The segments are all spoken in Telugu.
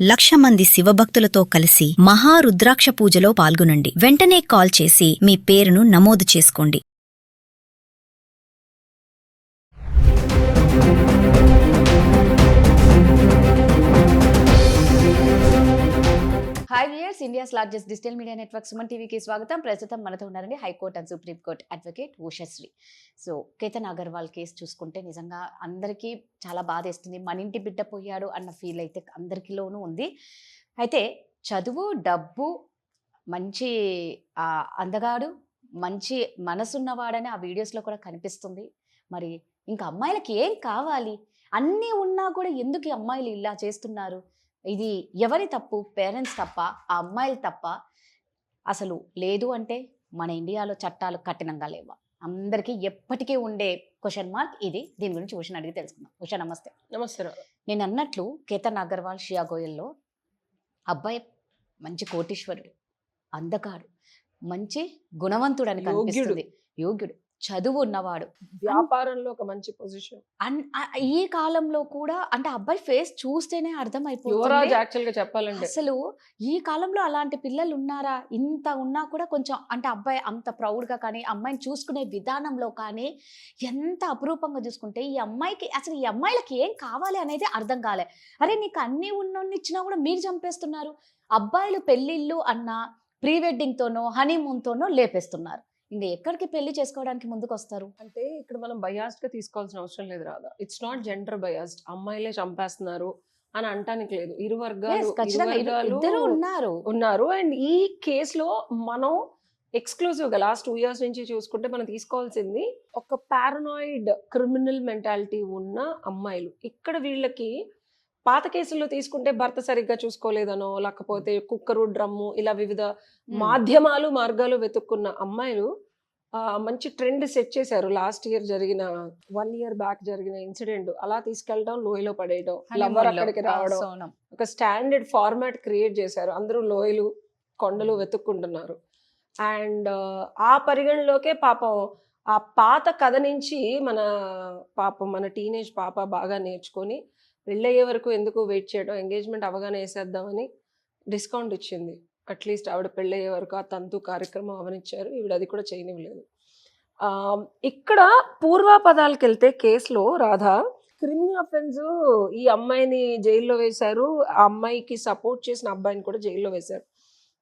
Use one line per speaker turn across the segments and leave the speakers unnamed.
1,00,000 మంది శివభక్తులతో కలిసి మహారుద్రాక్ష పూజలో పాల్గొనండి. వెంటనే కాల్ చేసి మీ పేరును నమోదు చేసుకోండి.
Hi viewers, India's largest digital media network Suman టీవీకి స్వాగతం. ప్రస్తుతం మనతో ఉన్నారండి high court and supreme court advocate Ushasri. So Ketan Agarwal case చూసుకుంటే నిజంగా అందరికీ చాలా బాధేస్తుంది. మన ఇంటి బిడ్డ పోయాడు అన్న ఫీల్ అయితే అందరికిలోనూ ఉంది. అయితే చదువు, డబ్బు, మంచి అందగాడు, మంచి మనసున్నవాడని ఆ వీడియోస్లో కూడా కనిపిస్తుంది. మరి ఇంకా అమ్మాయిలకి ఏం కావాలి? అన్నీ ఉన్నా కూడా ఎందుకు ఈ అమ్మాయిలు ఇలా చేస్తున్నారు? ఇది ఎవరి తప్పు? పేరెంట్స్ తప్ప, ఆ అమ్మాయిలు తప్ప? అసలు లేదు అంటే మన ఇండియాలో చట్టాలు కఠినంగా లేవా? అందరికీ ఎప్పటికీ ఉండే క్వశ్చన్ మార్క్ ఇది. దీని గురించి ఉషను అడిగి తెలుసుకుందాం. ఉష నమస్తే.
నమస్తే.
నేను అన్నట్లు కేతన్ అగర్వాల్ షియా గోయల్లో అబ్బాయి మంచి కోటీశ్వరుడు, అందగాడు, మంచి గుణవంతుడు అని కనిపిస్తుంది, యోగ్యుడు, చదువు ఉన్నవాడు,
వ్యాపారంలో ఒక మంచి పొజిషన్.
ఈ కాలంలో కూడా అంటే అబ్బాయి ఫేస్ చూస్తేనే అర్థమైపోతుంది.
యువరాజ్ యాక్చువల్ గా చెప్పాలంటే
అసలు ఈ కాలంలో అలాంటి పిల్లలు ఉన్నారా? ఇంత ఉన్నా కూడా కొంచెం అంటే అబ్బాయి అంత ప్రౌడ్ గా కానీ, అమ్మాయిని చూసుకునే విధానంలో కానీ ఎంత అపురూపంగా చూసుకుంటే, ఈ అమ్మాయికి అసలు ఈ అమ్మాయిలకి ఏం కావాలి అనేది అర్థం కాలే. అరే నీకు అన్ని ఉన్నోన్ని ఇచ్చినా కూడా మీరు చంపేస్తున్నారు. అబ్బాయిలు పెళ్లిళ్ళు అన్నా ప్రీ వెడ్డింగ్ తోనో హనీమూన్ తోనో లేపేస్తున్నారు. ఇంకా ఎక్కడికి పెళ్లి చేసుకోవడానికి ముందుకు వస్తారు?
అంటే ఇక్కడ మనం బయాస్డ్ గా తీసుకోవాల్సిన అవసరం లేదు రాదా. It's not gender biased. అమ్మాయిలే చంపేస్తున్నారు అని అంటానికి లేదు. ఇరు వర్గాలు ఉన్నారు. అండ్ ఈ కేసులో మనం ఎక్స్క్లూజివ్ గా లాస్ట్ 2 years నుంచి చూసుకుంటే మనం తీసుకోవాల్సింది ఒక పారనాయిడ్ క్రిమినల్ మెంటాలిటీ ఉన్న అమ్మాయిలు. ఇక్కడ వీళ్ళకి పాత కేసుల్లో తీసుకుంటే భర్త సరిగ్గా చూసుకోలేదనో, లేకపోతే కుక్కరు, డ్రమ్ము, ఇలా వివిధ మార్గాలు వెతుక్కున్న అమ్మాయిలు మంచి ట్రెండ్ సెట్ చేశారు. లాస్ట్ ఇయర్ జరిగిన 1 year బ్యాక్ జరిగిన ఇన్సిడెంట్ అలా తీసుకెళ్ళడం, లోయలో పడేయడం, లవర్ అక్కడికి రావడం, ఒక స్టాండర్డ్ ఫార్మాట్ క్రియేట్ చేశారు. అందరూ లోయలు, కొండలు వెతుక్కుంటున్నారు. అండ్ ఆ పరిగణలోకే పాపం ఆ పాత కథ నుంచి మన టీనేజ్ పాప బాగా నేర్చుకొని పెళ్ళయ్యే వరకు ఎందుకు వెయిట్ చేయడం, ఎంగేజ్మెంట్ అవగానే వేసేద్దామని డిస్కౌంట్ ఇచ్చింది. అట్లీస్ట్ ఆవిడ పెళ్ళయ్యే వరకు ఆ తంతు కార్యక్రమం అవనిచ్చారు. ఈవిడ అది కూడా చేయనివ్వలేదు. ఇక్కడ పూర్వాపదాలకు వెళ్తే కేసులో రాధా క్రిమినల్ అఫెన్స్ ఈ అమ్మాయిని జైల్లో వేశారు. ఆ అమ్మాయికి సపోర్ట్ చేసిన అబ్బాయిని కూడా జైల్లో వేశారు.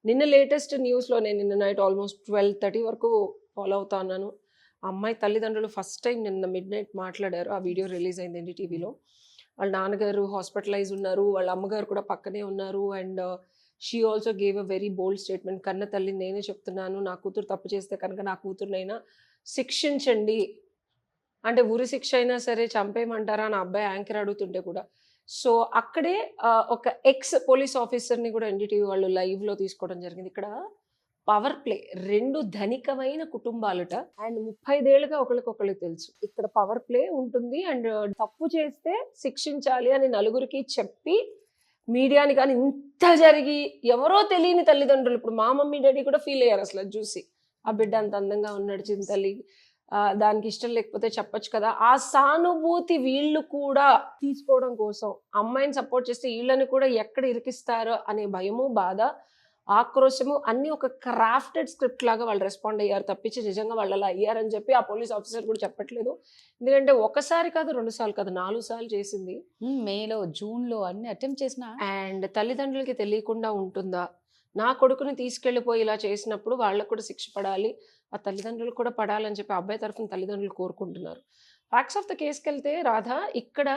నిన్న లేటెస్ట్ న్యూస్లో నేను నిన్న నైట్ ఆల్మోస్ట్ 12:30 వరకు ఫాలో అవుతా ఉన్నాను. ఆ అమ్మాయి తల్లిదండ్రులు ఫస్ట్ టైం నిన్న మిడ్నైట్ మాట్లాడారు. ఆ వీడియో రిలీజ్ అయింది ఎన్డీటీవీలో. వాళ్ళ నాన్నగారు హాస్పిటలైజ్ ఉన్నారు, వాళ్ళ అమ్మగారు కూడా పక్కనే ఉన్నారు. And she also gave a very bold statement. కన్న తల్లి నేనే చెప్తున్నాను, నా కూతురు తప్పు చేస్తే కనుక నా కూతురునైనా శిక్షించండి అంటే, ఉరి శిక్ష అయినా సరే చంపేయమంటారా అని అబ్బాయి యాంకర్ అడుగుతుంటే కూడా. సో అక్కడే ఒక ఎక్స్ పోలీస్ ఆఫీసర్ని కూడా ఎన్డీటీవీ వాళ్ళు లైవ్లో తీసుకోవడం జరిగింది. ఇక్కడ పవర్ ప్లే, 2 ధనికమైన కుటుంబాలట అండ్ 35 ఏళ్ళుగా ఒకరికొకరికి తెలుసు. ఇక్కడ పవర్ ప్లే ఉంటుంది. అండ్ తప్పు చేస్తే శిక్షించాలి అని నలుగురికి చెప్పి మీడియాని కానీ ఇంత జరిగి ఎవరో తెలియని తల్లిదండ్రులు, ఇప్పుడు మా మమ్మీ డాడీ కూడా ఫీల్ అయ్యారు అసలు అది చూసి. ఆ బిడ్డ అంత అందంగా ఉన్నాడు చింతల్లి, దానికి ఇష్టం లేకపోతే చెప్పొచ్చు కదా. ఆ సానుభూతి వీళ్ళు కూడా తీసుకోవడం కోసం అమ్మాయిని సపోర్ట్ చేస్తే వీళ్ళని కూడా ఎక్కడ ఇరికిస్తారో అనే భయము, బాధ, ఆక్రోశము అన్ని ఒక క్రాఫ్టెడ్ స్క్రిప్ట్ లాగా వాళ్ళు రెస్పాండ్ అయ్యారు తప్పించి నిజంగా వాళ్ళు అలా అయ్యారని చెప్పి ఆ పోలీస్ ఆఫీసర్ కూడా చెప్పట్లేదు. ఎందుకంటే ఒకసారి కాదు, 2 సార్లు కాదు, 4 సార్లు చేసింది.
మేలో, జూన్లో అన్ని అటెంప్ట్ చేసిన.
అండ్ తల్లిదండ్రులకి తెలియకుండా ఉంటుందా? నా కొడుకుని తీసుకెళ్ళిపోయి ఇలా చేసినప్పుడు వాళ్ళకు కూడా శిక్ష పడాలి, ఆ తల్లిదండ్రులు కూడా పడాలని చెప్పి అబ్బాయి తరఫున తల్లిదండ్రులు కోరుకుంటున్నారు. ఫ్యాక్ట్స్ ఆఫ్ ద కేసుకి వెళ్తే రాధా, ఇక్కడ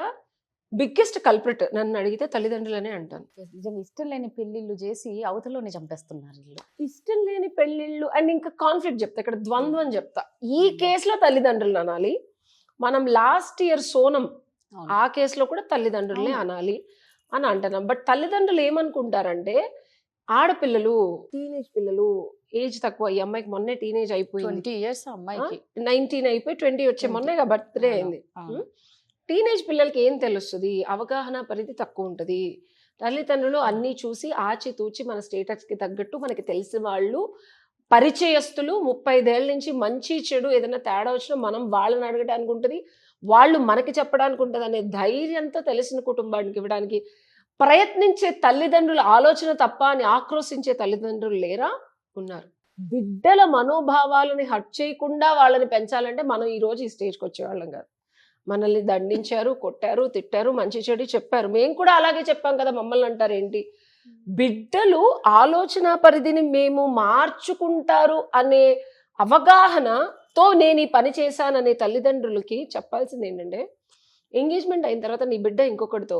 బిగ్గెస్ట్ కల్ప్రిట్ నన్ను అడిగితే తల్లిదండ్రులనే అంటాను.
నిజంగా ఇష్టం లేని పెళ్లిళ్ళు చేసి అవతలోనే చంపేస్తున్నారు వీళ్ళు.
ఇష్టం లేని పెళ్లిళ్ళు అండ్ ఇంకా కాన్ఫ్లిక్ట్ చెప్తా, ఇక్కడ ద్వంద్వం చెప్తా. ఈ కేసులో తల్లిదండ్రులు అనాలి. మనం లాస్ట్ ఇయర్ సోనం ఆ కేసులో కూడా తల్లిదండ్రులనే అనాలి అని అంటున్నాం. బట్ తల్లిదండ్రులు ఏమనుకుంటారంటే, ఆడపిల్లలు, టీనేజ్ పిల్లలు, ఏజ్ తక్కువ, ఈ అమ్మాయికి మొన్నే టీనేజ్ అయిపోయింది,
20 years అమ్మాయికి,
19 అయిపోయి 20 వచ్చే మొన్నే బర్త్డే అయింది. టీనేజ్ పిల్లలకి ఏం తెలుస్తుంది? అవగాహన పరిధి తక్కువ ఉంటుంది. తల్లిదండ్రులు అన్నీ చూసి ఆచితూచి మన స్టేటస్కి తగ్గట్టు మనకి తెలిసిన వాళ్ళు, పరిచయస్తులు, 35 ఏళ్ళ నుంచి మంచి చెడు ఏదైనా తేడా వచ్చినా మనం వాళ్ళని అడగడానికి ఉంటుంది, వాళ్ళు మనకి చెప్పడానికి ఉంటుంది అనే ధైర్యంతో తెలిసిన కుటుంబానికి ఇవ్వడానికి ప్రయత్నించే తల్లిదండ్రుల ఆలోచన తప్ప అని ఆక్రోశించే తల్లిదండ్రులు లేరా? ఉన్నారు. బిడ్డల మనోభావాలని హట్ చేయకుండా వాళ్ళని పెంచాలంటే మనం ఈ రోజు ఈ స్టేజ్కి వచ్చేవాళ్ళం కాదు. మనల్ని దండించారు, కొట్టారు, తిట్టారు, మంచి చెడు చెప్పారు. మేము కూడా అలాగే చెప్పాం కదా, మమ్మల్ని అంటారు ఏంటి? బిడ్డలు ఆలోచన పరిధిని మేము మార్చుకుంటారు అనే అవగాహనతో నేను ఈ పని చేశాననే తల్లిదండ్రులకి చెప్పాల్సింది ఏంటంటే, ఎంగేజ్మెంట్ అయిన తర్వాత నీ బిడ్డ ఇంకొకటితో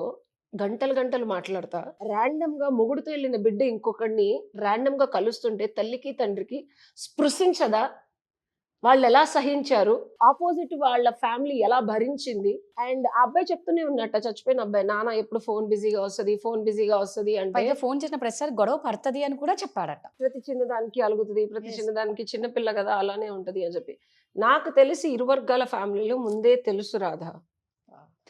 గంటలు గంటలు మాట్లాడతా, ర్యాండమ్ గా మొగుడుతో వెళ్ళిన బిడ్డ ఇంకొకడిని ర్యాండమ్ గా కలుస్తుంటే తల్లికి తండ్రికి స్పృశించదా? వాళ్ళు ఎలా సహించారు, ఆపోజిట్ వాళ్ళ ఫ్యామిలీ ఎలా భరించింది? అండ్ ఆ అబ్బాయి చెప్తూనే ఉన్నట్ట, చచ్చిపోయిన అబ్బాయి, నాన్న ఎప్పుడు ఫోన్ బిజీగా వస్తుంది అంటే
ఫోన్ చేసిన ప్రతిసారి గొడవ పడుతుంది అని కూడా చెప్పాడట.
ప్రతి చిన్నదానికి అలుగుతుంది, ప్రతి చిన్నదానికి చిన్నపిల్ల కదా అలానే ఉంటది అని చెప్పి. నాకు తెలిసి ఇరు వర్గాల ఫ్యామిలీలో ముందే తెలుసు రాధా,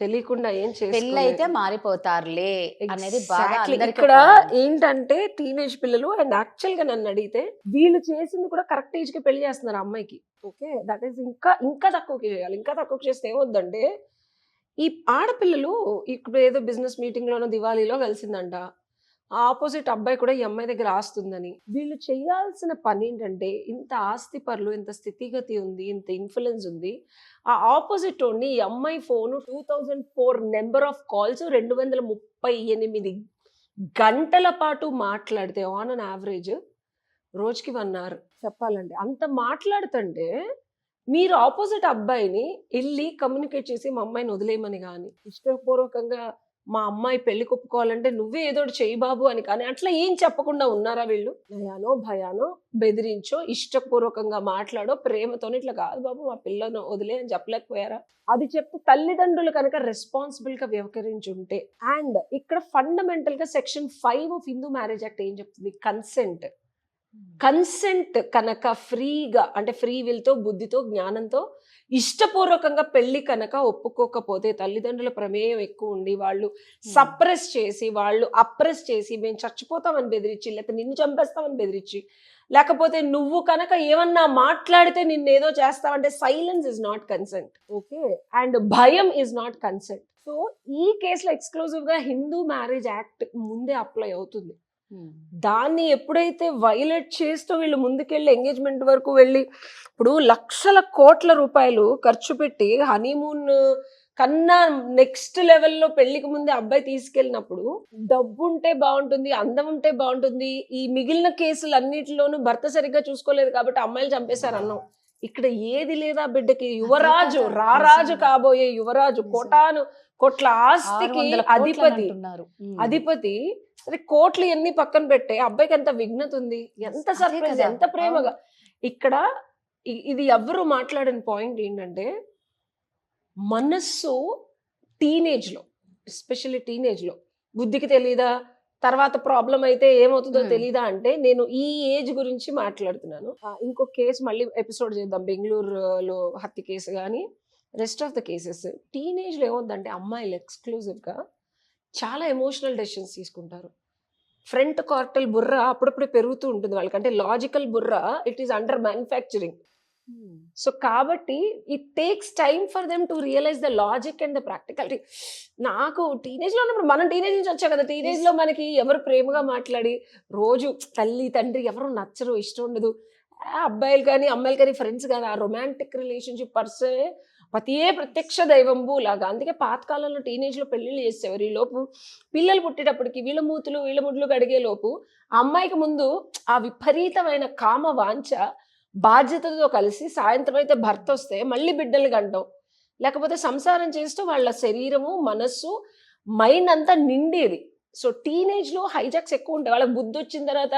తెలియకుండా ఏం
పెళ్ళి అయితే మారిపోతారులే అనేది బాగా
ఇక్కడ ఏంటంటే టీనేజ్ పిల్లలు. అండ్ యాక్చువల్ గా నన్ను అడిగితే వీళ్ళు చేసింది కూడా కరెక్ట్ ఏజ్ కి పెళ్లి చేస్తున్నారు అమ్మాయికి. ఓకే, దట్ ఈస్ ఇంకా తక్కువకి చేయాలి. ఇంకా తక్కువకి చేస్తే ఏమొద్దంటే, ఈ ఆడపిల్లలు ఇప్పుడు ఏదో బిజినెస్ మీటింగ్ లోనో దివాళీలో కలిసిందంట, ఆ ఆపోజిట్ అబ్బాయి కూడా ఈ అమ్మాయి దగ్గర ఆస్తుందని. వీళ్ళు చేయాల్సిన పని ఏంటంటే, ఇంత ఆస్తి పరులు, ఇంత స్థితిగతి ఉంది, ఇంత ఇన్ఫ్లుయెన్స్ ఉంది, ఆ ఆపోజిట్ ఈ అమ్మాయి ఫోను 2004 నెంబర్ ఆఫ్ కాల్స్ 238 గంటల పాటు మాట్లాడితే ఆన్ అన్ యావరేజ్ రోజుకి 1 hour చెప్పాలండి. అంత మాట్లాడుతుంటే మీరు ఆపోజిట్ అబ్బాయిని వెళ్ళి కమ్యూనికేట్ చేసి మా అమ్మాయిని వదిలేయమని కానీ, ఇష్టపూర్వకంగా మా అమ్మాయి పెళ్లి కొప్పుకోవాలంటే నువ్వే ఏదో చెయ్యి బాబు అని కానీ అట్లా ఏం చెప్పకుండా ఉన్నారా వీళ్ళు? నయానో భయానో బెదిరించో ఇష్టపూర్వకంగా మాట్లాడో ప్రేమతో ఇట్లా కాదు బాబు మా పిల్లను వదిలే అని చెప్పలేకపోయారా? అది చెప్తే తల్లిదండ్రులు కనుక రెస్పాన్సిబుల్ గా వ్యవహరించుంటే. అండ్ ఇక్కడ ఫండమెంటల్ గా section 5 of Hindu marriage act ఏం చెప్తుంది? కన్సెంట్ కనుక ఫ్రీగా, అంటే ఫ్రీ విల్ తో, బుద్ధితో, జ్ఞానంతో ఇష్టపూర్వకంగా పెళ్లి కనుక ఒప్పుకోకపోతే, తల్లిదండ్రుల ప్రమేయం ఎక్కువ ఉండి వాళ్ళు సప్రెస్ చేసి, వాళ్ళు అప్రెస్ చేసి, మేము చచ్చిపోతామని బెదిరించి, లేకపోతే నిన్ను చంపేస్తామని బెదిరించి, లేకపోతే నువ్వు కనుక ఏమన్నా మాట్లాడితే నిన్నేదో చేస్తావంటే, silence is not consent. Okay, and భయం ఇస్ నాట్ కన్సెంట్. సో ఈ కేసులో ఎక్స్క్లూజివ్ గా హిందూ మ్యారేజ్ యాక్ట్ ముందే అప్లై అవుతుంది. దాన్ని ఎప్పుడైతే వైలేట్ చేస్తూ వీళ్ళు ముందుకెళ్ళి ఎంగేజ్మెంట్ వరకు వెళ్ళి, ఇప్పుడు లక్షల కోట్ల రూపాయలు ఖర్చు పెట్టి హనీమూన్ కన్నా నెక్స్ట్ లెవెల్లో పెళ్లికి ముందే అబ్బాయి తీసుకెళ్ళినప్పుడు, డబ్బు ఉంటే బాగుంటుంది, అందం ఉంటే బాగుంటుంది, ఈ మిగిలిన కేసులు అన్నిటిలోనూ భర్త సరిగ్గా చూసుకోలేదు కాబట్టి అమ్మాయిలు చంపేశారు అన్నాం. ఇక్కడ ఏది లేదా బిడ్డకి? యువరాజు, రారాజు కాబోయే యువరాజు, కోట్ల ఆస్తికి అధిపతి. అదే కోట్లు ఎన్ని పక్కన పెట్టే అబ్బాయికి ఎంత విఘ్నత ఉంది, ఎంత సర్ప్రైజ్, ఎంత ప్రేమగా. ఇక్కడ ఇది ఎవ్వరు మాట్లాడిన పాయింట్ ఏంటంటే, మనస్సు టీనేజ్ లో, ఎస్పెషల్లీ టీనేజ్ లో బుద్ధికి తెలీదా, తర్వాత ప్రాబ్లం అయితే ఏమవుతుందో తెలీదా అంటే, నేను ఈ ఏజ్ గురించి మాట్లాడుతున్నాను. ఇంకో కేసు మళ్ళీ ఎపిసోడ్ చేద్దాం, బెంగళూరులో హత్య కేసు కానీ రెస్ట్ ఆఫ్ ద కేసెస్. టీనేజ్లో ఏమవుతుందంటే అమ్మాయిలు ఎక్స్క్లూజివ్గా చాలా ఎమోషనల్ డెసిషన్స్ తీసుకుంటారు. ఫ్రంట్ కార్టల్ బుర్ర అప్పుడప్పుడు పెరుగుతూ ఉంటుంది వాళ్ళకంటే, లాజికల్ బుర్ర it is under manufacturing. So కాబట్టి it takes time for them to realise the logic and the practicality. నాకు టీనేజ్లో ఉన్నప్పుడు, మనం టీనేజ్ నుంచి వచ్చాం కదా, టీనేజ్లో మనకి ఎవరు ప్రేమగా మాట్లాడి రోజు తల్లి తండ్రి ఎవరు నచ్చరు, ఇష్టం ఉండదు, అబ్బాయిలు కానీ అమ్మాయిలు కానీ ఫ్రెండ్స్ కానీ, ఆ రొమాంటిక్ రిలేషన్షిప్ పర్సనే పతియే ప్రత్యక్ష దైవంబు లాగా. అందుకే పాతకాలంలో టీనేజ్లో పెళ్లిళ్ళు చేసేవారు. ఈ లోపు పిల్లలు పుట్టేటప్పటికి వీళ్ళ ముడ్లు కడిగే లోపు ఆ అమ్మాయికి ముందు ఆ విపరీతమైన కామ వాంఛ బాధ్యతతో కలిసి, సాయంత్రం అయితే భర్త వస్తే మళ్ళీ బిడ్డలు గంటం, లేకపోతే సంసారం చేస్తూ వాళ్ళ శరీరము, మనస్సు, మైండ్ అంతా నిండేది. సో టీనేజ్లో హైజాక్స్ ఎక్కువ ఉంటాయి. వాళ్ళకి బుద్ధి వచ్చిన తర్వాత,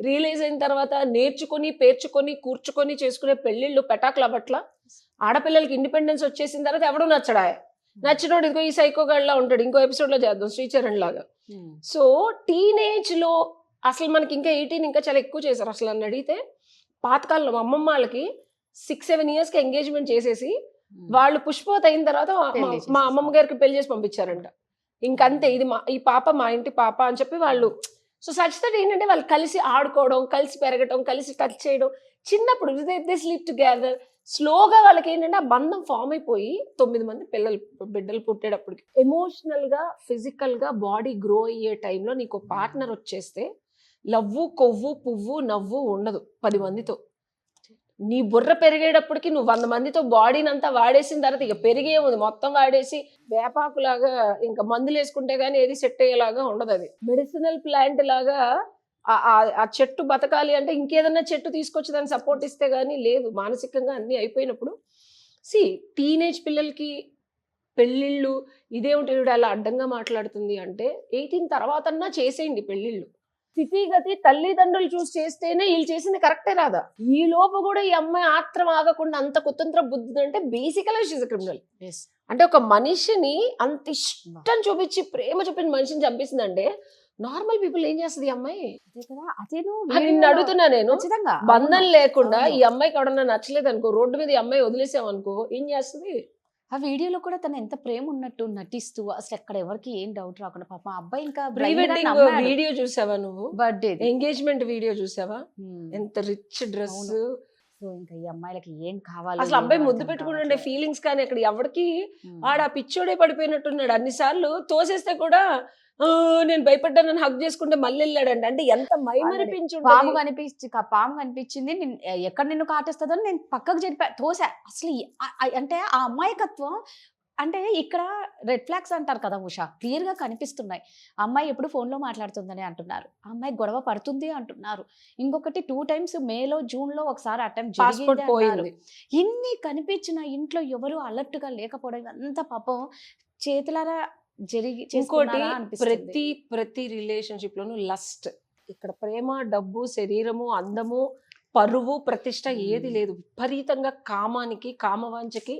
రియలైజ్ అయిన తర్వాత నేర్చుకొని, పేర్చుకొని, కూర్చుకొని చేసుకునే పెళ్ళిళ్ళు పెటాకులు అవ్వట్లా. ఆడపిల్లలకి ఇండిపెండెన్స్ వచ్చేసిన తర్వాత ఎవడూ నచ్చినోడు ఇదిగో ఈ సైకోగాడ్లా ఉంటాడు. ఇంకో ఎపిసోడ్ లో చేద్దాం, శ్రీచరణ్ లాగా. సో టీనేజ్ లో అసలు మనకి ఇంకా 18 ఇంకా చాలా ఎక్కువ చేశారు. అసలు నన్ను అడిగితే పాతకాలంలో మా అమ్మమ్మ వాళ్ళకి 6-7 years కి ఎంగేజ్మెంట్ చేసేసి వాళ్ళు పుష్పవతి అయిన తర్వాత మా అమ్మమ్మ గారికి పెళ్లి చేసి పంపించారంట. ఇంకంతే, ఇది ఈ పాప మా ఇంటి పాప అని చెప్పి వాళ్ళు సో సచ్ దట్ ఏంటంటే వాళ్ళు కలిసి ఆడుకోవడం, కలిసి పెరగడం, కలిసి టచ్ చేయడం, చిన్నప్పుడు దే స్లీప్ టుగెదర్. స్లోగా వాళ్ళకి ఏంటంటే ఆ బంధం ఫామ్ అయిపోయి 9 మంది బిడ్డలు పుట్టేటప్పటికి ఎమోషనల్ గా, ఫిజికల్ గా బాడీ గ్రో అయ్యే టైంలో నీకు పార్ట్నర్ వచ్చేస్తే లవ్వు, కొవ్వు, పువ్వు, నవ్వు ఉండదు 10 మందితో. నీ బుర్ర పెరిగేటప్పటికి నువ్వు 100 మందితో బాడీని అంతా వాడేసిన తర్వాత ఇక పెరిగే ఉంది మొత్తం వాడేసి వేపాకులాగా ఇంకా మందులు వేసుకుంటే గానీ ఏది సెట్ అయ్యేలాగా ఉండదు. అది మెడిసినల్ ప్లాంట్ లాగా ఆ చెట్టు బతకాలి అంటే ఇంకేదన్నా చెట్టు తీసుకొచ్చి దాన్ని సపోర్ట్ ఇస్తే గానీ లేదు. మానసికంగా అన్ని అయిపోయినప్పుడు టీనేజ్ పిల్లలకి పెళ్ళిళ్ళు ఇదేమిటి ఈవిడ అలా అడ్డంగా మాట్లాడుతుంది అంటే 18 తర్వాతన్నా చేసేయండి పెళ్ళిళ్ళు. స్థితిగతి తల్లిదండ్రులు చూసి చేస్తేనే వీళ్ళు చేసింది కరెక్టే రాదా? ఈ లోపు కూడా ఈ అమ్మాయి ఆత్రం ఆగకుండా అంత కుతంత్ర బుద్ధి అంటే బేసికలీ షీజ్ క్రిమినల్. అంటే ఒక మనిషిని అంత ఇష్టం చూపించి ప్రేమ చూపించి మనిషిని చంపేసిందంటే నార్మల్ పీపుల్ ఏం చేస్తుంది ఈ అమ్మాయి? నిన్ను అడుగుతున్నా నేను, బంధం లేకుండా ఈ అమ్మాయికి ఎవడన్నా నచ్చలేదు అనుకో, రోడ్డు మీద ఈ అమ్మాయి వదిలేసామనుకో ఏం చేస్తుంది?
ఆ వీడియోలో కూడా తను ఎంత ప్రేమ ఉన్నట్టు నటిస్తూ అసలు ఎక్కడ ఎవరికి ఏం డౌట్ రాకుండా పాపం అబ్బాయి ఇంకా
ప్రీ వెడ్డింగ్ వీడియో చూసావా నువ్వు?
బర్త్డే
ఎంగేజ్మెంట్ వీడియో చూసావా? ఎంత రిచ్ డ్రెస్.
సో ఇంకా ఈ అమ్మాయిలకి ఏం కావాలి?
అసలు అబ్బాయి ముద్దు పెట్టుకుంటుండే ఫీలింగ్స్ కానీ అక్కడ ఎవరికి ఆడ పిచ్చోడే పడిపోయినట్టున్నాడు. అన్నిసార్లు తోసేస్తే కూడా నేను భయపడ్డానని హక్ చేసుకుంటే మళ్ళీ వెళ్ళాడండి. అంటే ఎంత మైమరిపించు.
పాము కనిపించింది ఎక్కడ నిన్ను కాటేస్తుందని నేను పక్కకు జరిపా తోసా. అసలు అంటే ఆ అమ్మాయికత్వం అంటే ఇక్కడ రెడ్ ఫ్లాగ్స్ అంటారు కదా ఉషా, క్లియర్ గా కనిపిస్తున్నాయి. అమ్మాయి ఎప్పుడు ఫోన్ లో మాట్లాడుతుందని అంటున్నారు, అమ్మాయి గొడవ పడుతుంది అంటున్నారు. ఇంకొకటి 2 times మేలో జూన్ లో ఒకసారి అటెంప్ట్ జరిగింది. ఇన్ని కనిపించిన ఇంట్లో ఎవరు అలర్ట్ గా లేకపోవడం అంత పాపం చేతులారా జరిగి. ఇంకోటి
ప్రతి రిలేషన్షిప్ లోను లస్ట్. ఇక్కడ ప్రేమ, డబ్బు, శరీరము, అందము, పరువు, ప్రతిష్ట ఏది లేదు. విపరీతంగా కామానికి, కామవాంఛకి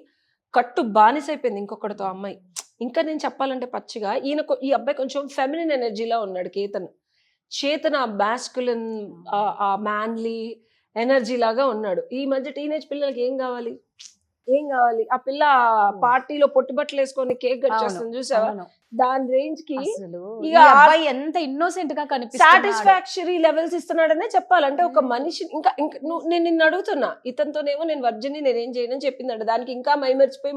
కట్టు బానిసైపోయింది ఇంకొకటితో అమ్మాయి. ఇంకా నేను చెప్పాలంటే పచ్చిగా ఈ అబ్బాయి కొంచెం ఫెమినిన్ ఎనర్జీలా ఉన్నాడు. చేతన మాస్కులిన్, ఆ మ్యాన్లీ ఎనర్జీ లాగా ఉన్నాడు. ఈ మధ్య టీనేజ్ పిల్లలకి ఏం కావాలి? ఆ పిల్ల పార్టీలో పొట్టి బట్టలు వేసుకొని కేక్ కట్ చేస్తుంది చూసావా? దాని రేంజ్ కి
ఎంత ఇన్నోసెంట్ గా
సాటిస్ఫాక్టరీ లెవెల్స్ ఇస్తున్నాడనే చెప్పాలంటే ఒక మనిషి. ఇంకా నేను నిన్ను అడుగుతున్నా, ఇతనితోనేమో నేను వర్జిని నేనేం చేయనని చెప్పిందంట. దానికి ఇంకా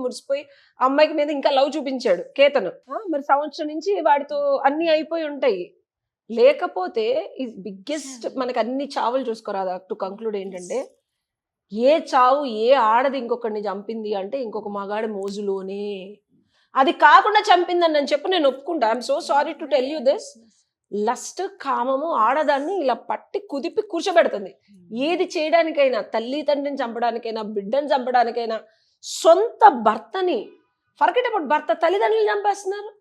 మురిసిపోయి అమ్మాయికి మీద ఇంకా లవ్ చూపించాడు కేతను. మరి సంవత్సరం నుంచి వాడితో అన్ని అయిపోయి ఉంటాయి. లేకపోతే ఈ బిగ్గెస్ట్ మనకి అన్ని చావులు చూసుకోరాదా? టు కంక్లూడ్ ఏంటంటే ఏ చావు ఏ ఆడది ఇంకొకరిని చంపింది అంటే ఇంకొక మగాడి మోజులోనే. అది కాకుండా చంపిందని నేను చెప్పు, నేను ఒప్పుకుంటా. I'm so sorry to tell you this. Lust, కామము ఆడదాన్ని ఇలా పట్టి కుదిపి కూర్చోబెడుతుంది. ఏది చేయడానికైనా, తల్లి తండ్రిని చంపడానికైనా, బిడ్డని చంపడానికైనా, సొంత భర్తని ఫర్గెట్ అబౌట్ భర్త, తల్లిదండ్రులు చంపేస్తున్నారు.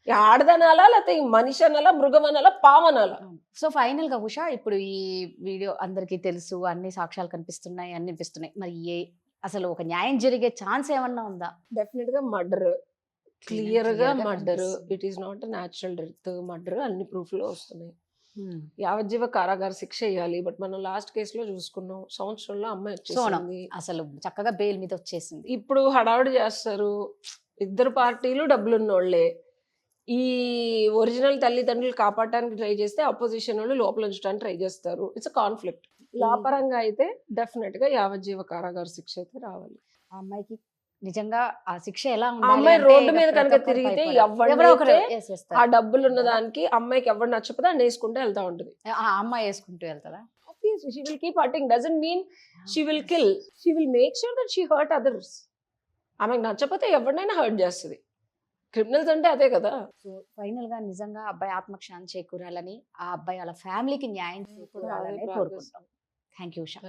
ఆడదనాలా, లేకపోతే మనిషి అనాలా, మృగం అనాలా, పామనాలా?
సో ఫైనల్ గా ఉషా, ఇప్పుడు ఈ వీడియో అందరికీ తెలుసు, అన్ని సాక్ష్యాలు కనిపిస్తున్నాయి, అన్ని అనిపిస్తున్నాయి. మరి అసలు ఒక న్యాయం జరిగే ఛాన్స్ ఏమన్నా ఉందా?
డెఫినెట్ గా మర్డర్, క్లియర్ గా murder. It is not natural death, murder. అన్ని ప్రూఫ్ లో వస్తున్నాయి. యావజ్జీవ కారాగార శిక్ష వేయాలి. బట్ మనం లాస్ట్ కేసులో చూసుకున్నాం, సంవత్సరంలో అమ్మాయి వచ్చేసింది,
అసలు చక్కగా బెయిల్ మీద వచ్చేసింది.
ఇప్పుడు హడావుడి చేస్తారు. ఇద్దరు పార్టీలు డబ్బులున్నోళ్లే. ఈ ఒరిజినల్ తల్లిదండ్రులు కాపాడటానికి ట్రై చేస్తే అపోజిషన్ వాళ్ళు లోపల ఉంచడానికి ట్రై చేస్తారు. It's conflict. లాపరంగా అయితే డెఫినెట్ గా యావజ్జీవ కారాగార శిక్ష అయితే రావాలి.
ఆ అమ్మాయికి నిజంగా ఆ శిక్ష ఎలా
అమ్మాయి రోడ్డు మీద కనుక తిరిగితే ఎవరైతే ఆ డబ్బులు ఉన్న దానికి అమ్మాయికి ఎవరు నచ్చకపోతే అని వేసుకుంటూ వెళ్తా ఉంటుంది.
ఆ అమ్మాయి వేసుకుంటూ వెళ్తారా?
Obviously, she will keep hurting. Doesn't mean she will kill. She will make sure that she hurt others. ఆమెకు నచ్చకపోతే ఎవరినైనా హర్ట్ చేస్తుంది. క్రిమినల్స్ అంటే అదే కదా.
సో ఫైనల్ గా నిజంగా అబ్బాయి ఆత్మక్షాంతి చేకూరాలని, ఆ అబ్బాయి వాళ్ళ ఫ్యామిలీకి న్యాయం చేకూరాలని కోరుకుంటాం. Thank you Usha.